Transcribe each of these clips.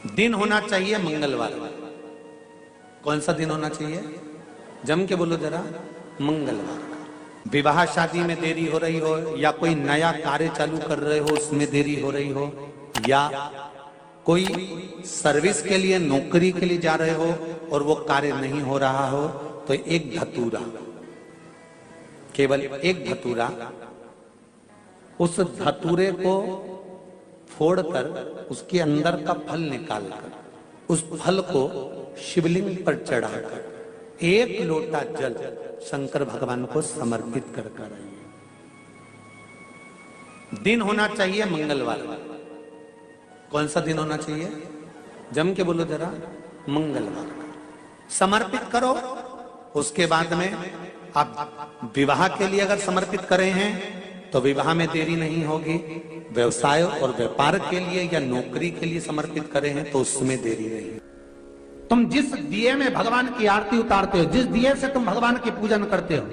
दिन होना चाहिए मंगलवार। कौन सा दिन होना चाहिए? जम के बोलो जरा। मंगलवार। विवाह शादी में देरी हो रही हो, या कोई नया कार्य चालू कर रहे हो उसमें देरी हो रही हो, या कोई सर्विस के लिए नौकरी के लिए जा रहे हो और वो कार्य नहीं हो रहा हो, तो एक धतूरा, केवल एक धतूरा, उस धतूरे को फोड़कर उसके अंदर का फल निकालकर उस फल को शिवलिंग पर चढ़ाकर एक लोटा जल शंकर भगवान को समर्पित कर आइए। दिन होना चाहिए मंगलवार। कौन सा दिन होना चाहिए? जम के बोलो जरा। मंगलवार। समर्पित करो। उसके बाद में आप विवाह के लिए अगर समर्पित करे हैं तो विवाह में देरी नहीं होगी। व्यवसाय और व्यापार के लिए या नौकरी के लिए समर्पित करे हैं तो उसमें देरी नहीं। तुम जिस दिए में भगवान की आरती उतारते हो, जिस दिए से तुम भगवान की पूजन करते हो,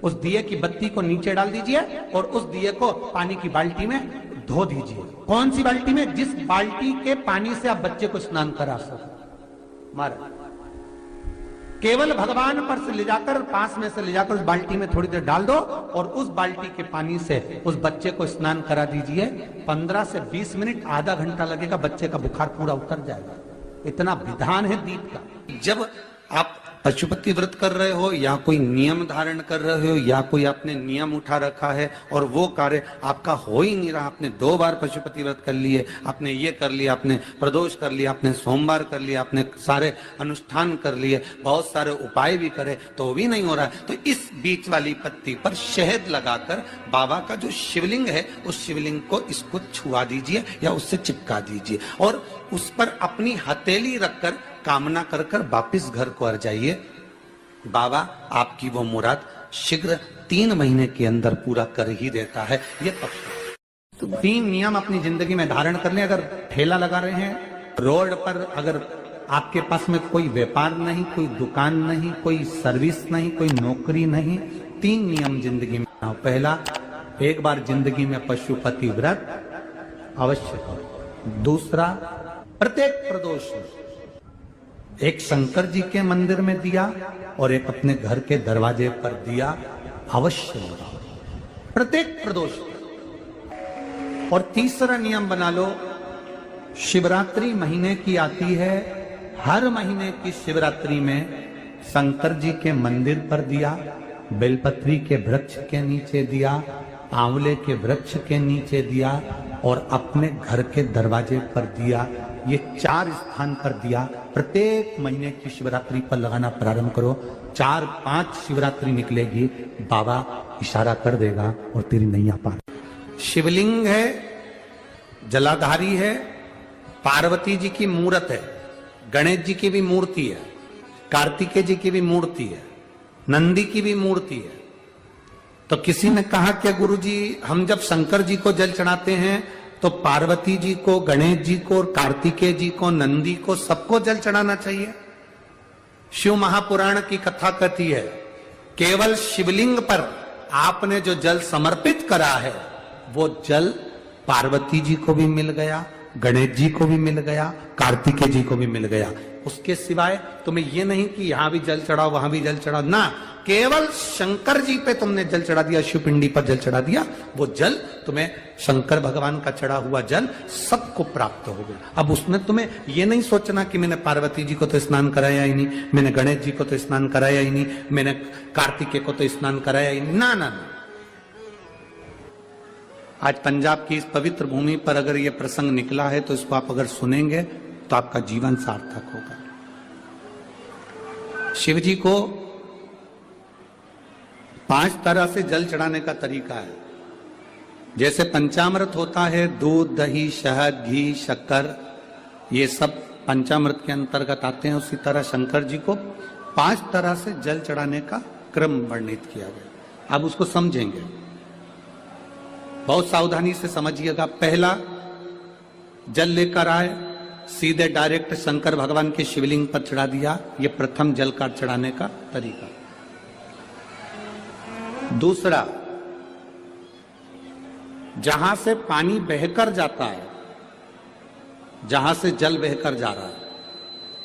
उस दिए की बत्ती को नीचे डाल दीजिए और उस दिए को पानी की बाल्टी में धो दीजिए। कौन सी बाल्टी में? जिस बाल्टी के पानी से आप बच्चे को स्नान करा सको। महाराज केवल भगवान पर से ले जाकर, पास में से ले जाकर उस बाल्टी में थोड़ी देर डाल दो और उस बाल्टी के पानी से उस बच्चे को स्नान करा दीजिए। 15 से 20 मिनट, आधा घंटा लगेगा, बच्चे का बुखार पूरा उतर जाएगा। इतना विधान है दीप का। जब आप पशुपति व्रत कर रहे हो या कोई नियम धारण कर रहे हो या कोई आपने नियम उठा रखा है और वो कार्य आपका हो ही नहीं रहा, आपने 2 बार पशुपति व्रत कर लिए, आपने ये कर लिया, आपने प्रदोष कर लिया, आपने सोमवार कर लिया, आपने सारे अनुष्ठान कर लिए, बहुत सारे उपाय भी करे तो भी नहीं हो रहा है, तो इस बीच वाली पत्ती पर शहद लगाकर बाबा का जो शिवलिंग है उस शिवलिंग को इसको छुआ दीजिए या उससे चिपका दीजिए और उस पर अपनी हथेली रखकर कामना कर कर वापिस घर को आ जाइए। बाबा आपकी वो मुराद शीघ्र 3 महीने के अंदर पूरा कर ही देता है। ये पक्का। तो 3 नियम अपनी जिंदगी में धारण कर लें। अगर ठेला लगा रहे हैं रोड पर, अगर आपके पास में कोई व्यापार नहीं, कोई दुकान नहीं, कोई सर्विस नहीं, कोई नौकरी नहीं, 3 नियम जिंदगी में। पहला, एक बार जिंदगी में पशुपति व्रत अवश्य करो। दूसरा, प्रत्येक प्रदोष एक शंकर जी के मंदिर में दिया और एक अपने घर के दरवाजे पर दिया अवश्य लगाओ, प्रत्येक प्रदोष। और तीसरा नियम बना लो, शिवरात्रि महीने की आती है, हर महीने की शिवरात्रि में शंकर जी के मंदिर पर दिया, बेलपत्री के वृक्ष के नीचे दिया, आंवले के वृक्ष के नीचे दिया और अपने घर के दरवाजे पर दिया। ये 4 स्थान पर दिया प्रत्येक महीने की शिवरात्रि पर लगाना प्रारंभ करो। 4-5 शिवरात्रि निकलेगी, बाबा इशारा कर देगा और तेरी नैया पार। शिवलिंग है, जलाधारी है, पार्वती जी की मूर्त है, गणेश जी की भी मूर्ति है, कार्तिकेय जी की भी मूर्ति है, नंदी की भी मूर्ति है। तो किसी ने कहा कि गुरुजी हम जब शंकर जी को जल चढ़ाते हैं तो पार्वती जी को, गणेश जी को और कार्तिकेय जी को, नंदी को, सबको जल चढ़ाना चाहिए। शिव महापुराण की कथा कहती है केवल शिवलिंग पर आपने जो जल समर्पित करा है वो जल पार्वती जी को भी मिल गया, गणेश जी को भी मिल गया, कार्तिकेय जी को भी मिल गया। उसके सिवाय तुम्हें ये नहीं कि यहां भी जल चढ़ाओ वहां भी जल चढ़ाओ, ना, केवल शंकर जी पे तुमने जल चढ़ा दिया, शिव पिंडी पर जल चढ़ा दिया, वो जल तुम्हें शंकर भगवान का चढ़ा हुआ जल सबको प्राप्त हो गया। अब उसमें तुम्हें ये नहीं सोचना कि मैंने पार्वती जी को तो स्नान कराया ही नहीं, मैंने गणेश जी को तो स्नान कराया ही नहीं, मैंने कार्तिकेय को तो स्नान कराया ही नहीं, ना ना ना। आज पंजाब की इस पवित्र भूमि पर अगर ये प्रसंग निकला है तो इसको आप अगर सुनेंगे तो आपका जीवन सार्थक होगा। शिव जी को 5 तरह से जल चढ़ाने का तरीका है। जैसे पंचामृत होता है, दूध, दही, शहद, घी, शक्कर, ये सब पंचामृत के अंतर्गत आते हैं, उसी तरह शंकर जी को 5 तरह से जल चढ़ाने का क्रम वर्णित किया गया। अब उसको समझेंगे, बहुत सावधानी से समझिएगा। पहला, जल लेकर आए, सीधे डायरेक्ट शंकर भगवान के शिवलिंग पर चढ़ा दिया, ये प्रथम जल का चढ़ाने का तरीका। दूसरा, जहां से पानी बहकर जाता है जहां से जल बहकर जा रहा है,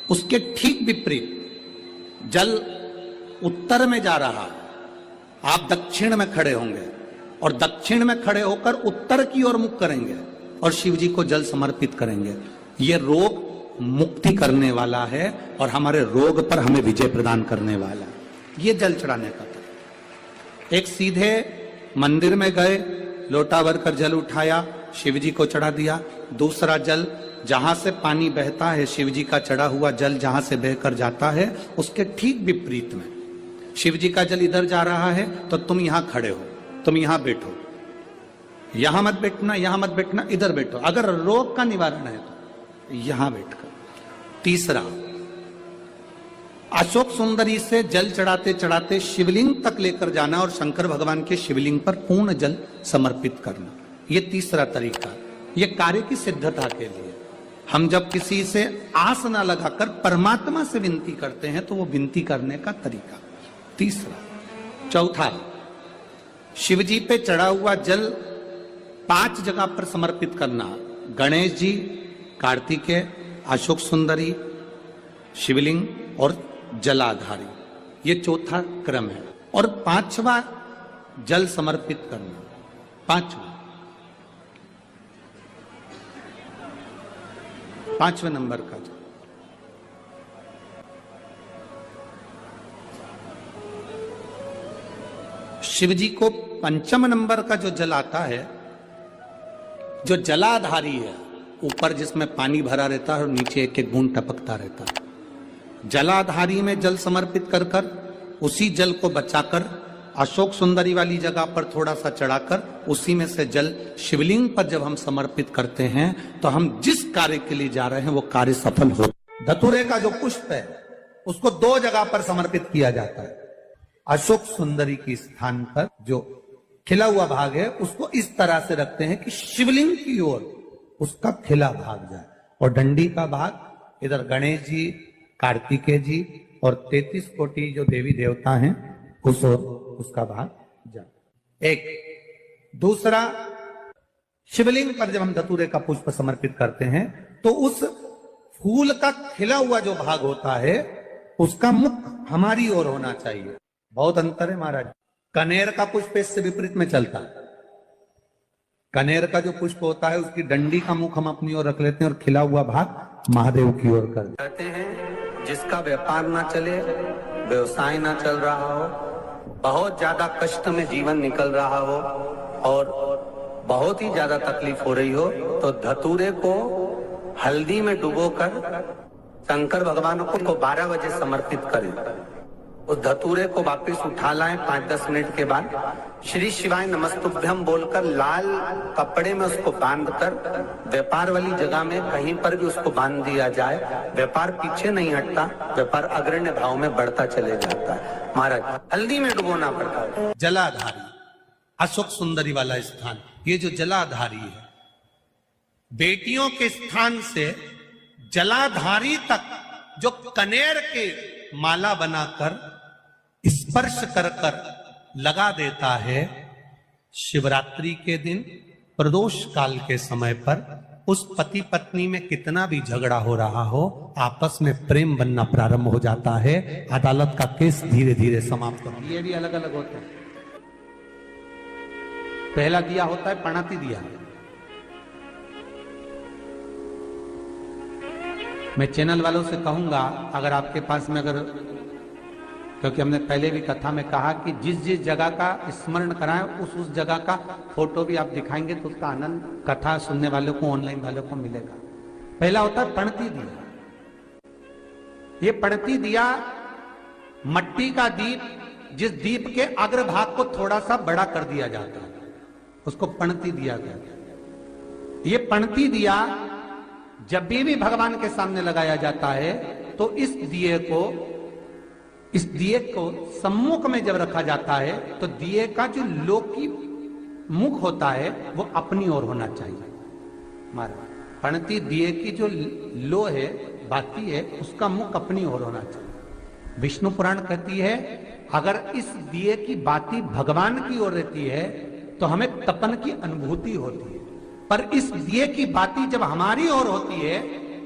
उसके ठीक विपरीत जल उत्तर में जा रहा है, आप दक्षिण में खड़े होंगे और दक्षिण में खड़े होकर उत्तर की ओर मुख करेंगे और शिव जी को जल समर्पित करेंगे। ये रोग मुक्ति करने वाला है और हमारे रोग पर हमें विजय प्रदान करने वाला है। ये जल चढ़ाने का था। एक सीधे मंदिर में गए, लोटा भरकर जल उठाया, शिव जी को चढ़ा दिया। दूसरा जल, जहां से पानी बहता है, शिव जी का चढ़ा हुआ जल जहां से बहकर जाता है, उसके ठीक विपरीत में शिव जी का जल इधर जा रहा है तो तुम यहां खड़े हो, तुम यहां बैठो, यहां मत बैठना, यहां मत बैठना, इधर बैठो। अगर रोग का निवारण है तो यहां बैठकर। तीसरा, अशोक सुंदरी से जल चढ़ाते चढ़ाते शिवलिंग तक लेकर जाना और शंकर भगवान के शिवलिंग पर पूर्ण जल समर्पित करना। यह तीसरा तरीका, यह कार्य की सिद्धता के लिए। हम जब किसी से आस ना लगाकर परमात्मा से विनती करते हैं तो वो विनती करने का तरीका तीसरा। चौथा, शिव जी पे चढ़ा हुआ जल 5 जगह पर समर्पित करना। गणेश जी, कार्तिकेय, अशोक सुंदरी, शिवलिंग और जलाधारी, ये चौथा क्रम है। और 5वां जल समर्पित करना, 5वें नंबर का जल। शिव जी को 5वें नंबर का जो जल आता है, जो जलाधारी है, ऊपर जिसमें पानी भरा रहता है और नीचे एक एक बूंद टपकता रहता है, जलाधारी में जल समर्पित कर कर उसी जल को बचाकर अशोक सुंदरी वाली जगह पर थोड़ा सा चढ़ाकर उसी में से जल शिवलिंग पर जब हम समर्पित करते हैं तो हम जिस कार्य के लिए जा रहे हैं वो कार्य सफल हो। धतूरे का जो पुष्प है उसको 2 जगह पर समर्पित किया जाता है। अशोक सुंदरी के स्थान पर जो खिला हुआ भाग है उसको इस तरह से रखते हैं कि शिवलिंग की ओर उसका खिला भाग जाए, और डंडी का भाग इधर गणेश जी, कार्तिकेय जी और 33 कोटि जो देवी देवता हैं उस ओर उसका भाग जाए। एक दूसरा, शिवलिंग पर जब हम धतूरे का पुष्प समर्पित करते हैं तो उस फूल का खिला हुआ जो भाग होता है उसका मुख हमारी ओर होना चाहिए। बहुत अंतर है महाराज। कनेर का पुष्प इससे विपरीत में चलता है। कनेर का जो पुष्प होता है उसकी डंडी का मुख हम अपनी ओर रख लेते हैं और खिला हुआ भाग महादेव की ओर कर देते हैं। जिसका व्यापार ना चले, व्यवसाय ना चल रहा हो, बहुत ज्यादा कष्ट में जीवन निकल रहा हो और बहुत ही ज्यादा तकलीफ हो रही हो, तो धतूरे को हल्दी में डुबोकर शंकर भगवान को 12 बजे समर्पित करें। उस धतूरे को वापस उठा लाएं 5-10 मिनट के बाद, श्री शिवाय नमस्तुभ्यम बोलकर लाल कपड़े में उसको बांधकर व्यापार वाली जगह में कहीं पर भी उसको बांध दिया जाए। व्यापार पीछे नहीं हटता, व्यापार अग्रण्य भाव में बढ़ता चले जाता है। महाराज, हल्दी में डुबोना पड़ता है। जलाधारी, अशोक सुंदरी वाला स्थान, ये जो जलाधारी है, बेटियों के स्थान से जलाधारी तक जो कनेर के माला बनाकर स्पर्श कर कर लगा देता है, शिवरात्रि के दिन प्रदोष काल के समय पर उस पति पत्नी में कितना भी झगड़ा हो रहा हो, आपस में प्रेम बनना प्रारंभ हो जाता है। अदालत का केस धीरे धीरे समाप्त हो। ये भी अलग अलग होते हैं। पहला दिया होता है पणाती दिया। मैं चैनल वालों से कहूंगा, अगर आपके पास में अगर, क्योंकि हमने पहले भी कथा में कहा कि जिस जिस जगह का स्मरण कराएं उस जगह का फोटो भी आप दिखाएंगे तो उसका आनंद कथा सुनने वालों को, ऑनलाइन वालों को मिलेगा। पहला होता है पणती दिया। ये पणती दिया मट्टी का दीप, जिस दीप के अग्रभाग को थोड़ा सा बड़ा कर दिया जाता है, उसको पणती दिया गया। ये पणती दिया जब भी भगवान के सामने लगाया जाता है तो इस दिए को सम्मुख में जब रखा जाता है तो दिए का जो लौकी मुख होता है वो अपनी ओर होना चाहिए। महाराज, पणती दिए की जो लो है, बाती है, उसका मुख अपनी ओर होना चाहिए। विष्णु पुराण कहती है अगर इस दिए की बाती भगवान की ओर रहती है तो हमें तपन की अनुभूति होती है। पर इस दिए की बाती जब हमारी ओर होती है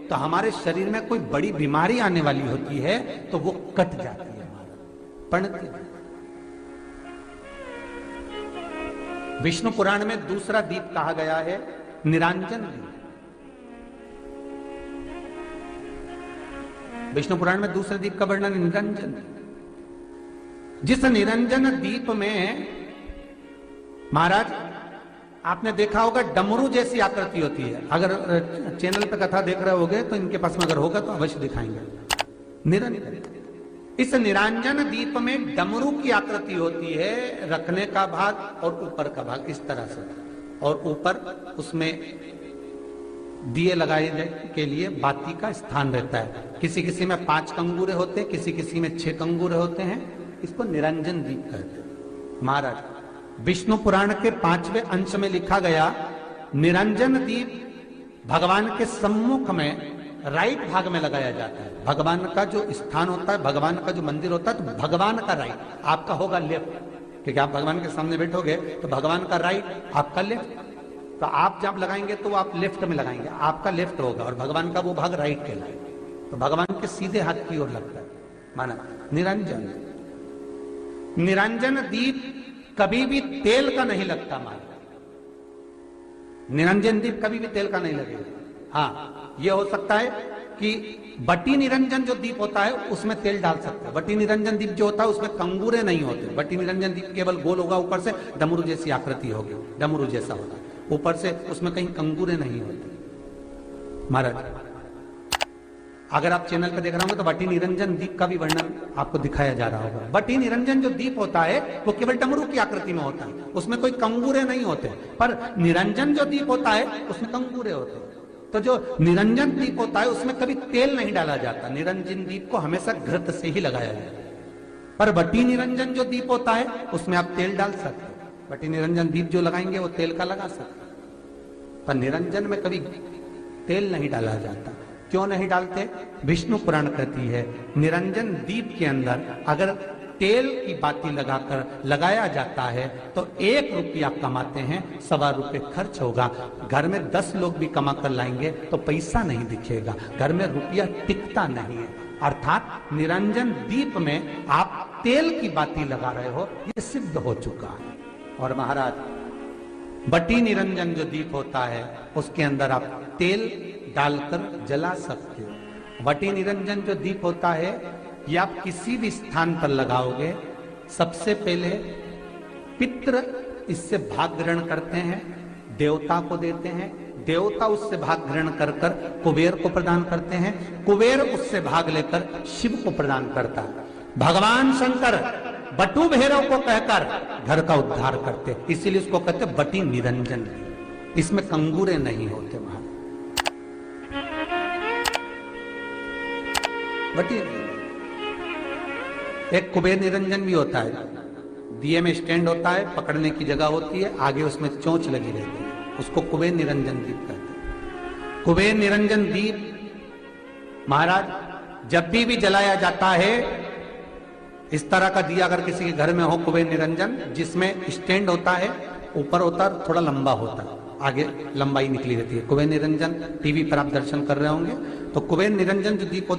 तो हमारे शरीर में कोई बड़ी बीमारी आने वाली होती है तो वो कट जाती है, पणती है। विष्णु पुराण में दूसरा दीप कहा गया है निरंजन दीप। विष्णु पुराण में दूसरे दीप का वर्णन निरंजन दीप। जिस निरंजन दीप में महाराज आपने देखा होगा डमरू जैसी आकृति होती है। अगर चैनल पे कथा देख रहे होगे तो इनके पास में अगर होगा तो अवश्य दिखाएंगे। निरंजन, इस निरंजन दीप में डमरू की आकृति होती है, रखने का भाग और ऊपर का भाग इस तरह से, और ऊपर उसमें दिए लगाए के लिए बाती का स्थान रहता है। किसी किसी में 5 कंगूरे होते हैं, किसी किसी में 6 कंगूरे होते हैं। इसको निरंजन दीप कहते हैं। महाराज विष्णु पुराण के 5वें अंश में लिखा गया निरंजन दीप भगवान के सम्मुख में राइट भाग में लगाया जाता है। भगवान का जो स्थान होता है, भगवान का जो मंदिर होता है, तो भगवान का राइट, आपका होगा लेफ्ट, क्योंकि आप भगवान के सामने बैठोगे तो भगवान का राइट आपका लेफ्ट। तो आप जब लगाएंगे तो आप लेफ्ट में लगाएंगे, आपका लेफ्ट होगा और भगवान का वो भाग राइट कहलाएगा। तो भगवान के सीधे हाथ की ओर लगता है। माना निरंजन, निरंजन दीप कभी भी तेल का नहीं लगता। माना निरंजन दीप कभी भी तेल का नहीं लगेगा। हाँ, यह हो सकता है कि बटी निरंजन जो दीप होता है उसमें तेल डाल सकते हैं। बटी निरंजन दीप जो होता है उसमें कंगूरे नहीं होते। बटी निरंजन दीप केवल गोल होगा, ऊपर से डमरू जैसी आकृति होगी, डमरू जैसा होता है ऊपर से, उसमें कहीं कंगूरे नहीं होते। महाराज अगर आप चैनल पर देख रहे होंगे तो बटी निरंजन दीप का भी वर्णन आपको दिखाया जा रहा होगा। बटी निरंजन जो दीप होता है वो केवल डमरू की आकृति में होता है, उसमें कोई कंगूरे नहीं होते। पर निरंजन जो दीप होता है उसमें कंगूरे होते हैं। तो जो निरंजन दीप होता है उसमें कभी तेल नहीं डाला जाता। निरंजन दीप को हमेशा घृत से ही लगाया जाता है। पर बटी निरंजन जो दीप होता है उसमें आप तेल डाल सकते हो। बटी निरंजन दीप जो लगाएंगे वो तेल का लगा सकते, पर निरंजन में कभी तेल नहीं डाला जाता। क्यों नहीं डालते? विष्णु पुराण कहती है निरंजन दीप के अंदर अगर तेल की बाती लगाया जाता है तो 1 रुपया कमाते हैं, 1.25 रुपये खर्च होगा। घर में 10 लोग भी कमा कर लाएंगे तो पैसा नहीं दिखेगा, घर में रुपया टिकता नहीं है। अर्थात निरंजन दीप में आप तेल की बाती लगा रहे हो, ये सिद्ध हो चुका है। और महाराज बटी निरंजन जो दीप होता है उसके अंदर आप तेल डालकर जला सकते हो। बटी निरंजन जो दीप होता है ये आप किसी भी स्थान पर लगाओगे, सबसे पहले पितृ इससे भाग ग्रहण करते हैं, देवता को देते हैं, देवता उससे भाग ग्रहण कर कर कुबेर को प्रदान करते हैं, कुबेर उससे भाग लेकर शिव को प्रदान करता है। भगवान शंकर बटु भैरव को कहकर घर का उद्धार करते, इसीलिए उसको कहते बटी निरंजन। इसमें कंगूरे नहीं होते। वहां बटी एक कुबेर निरंजन भी होता है, दिए में स्टैंड होता है, पकड़ने की जगह होती है, आगे उसमें चोंच लगी रहती है, उसको कुबेर निरंजन दीप कहते हैं। कुबेर निरंजन दीप महाराज जब भी जलाया जाता है, इस तरह का दिया अगर किसी के घर में हो कुबेर निरंजन, जिसमें स्टैंड होता है, ऊपर होता है, थोड़ा लंबा होता है, आगे लंबाई निकली रहती है। कुबेर निरंजन टीवी पर आप दर्शन कर रहे होंगे तो कुबेर निरंजन जो दीप होता है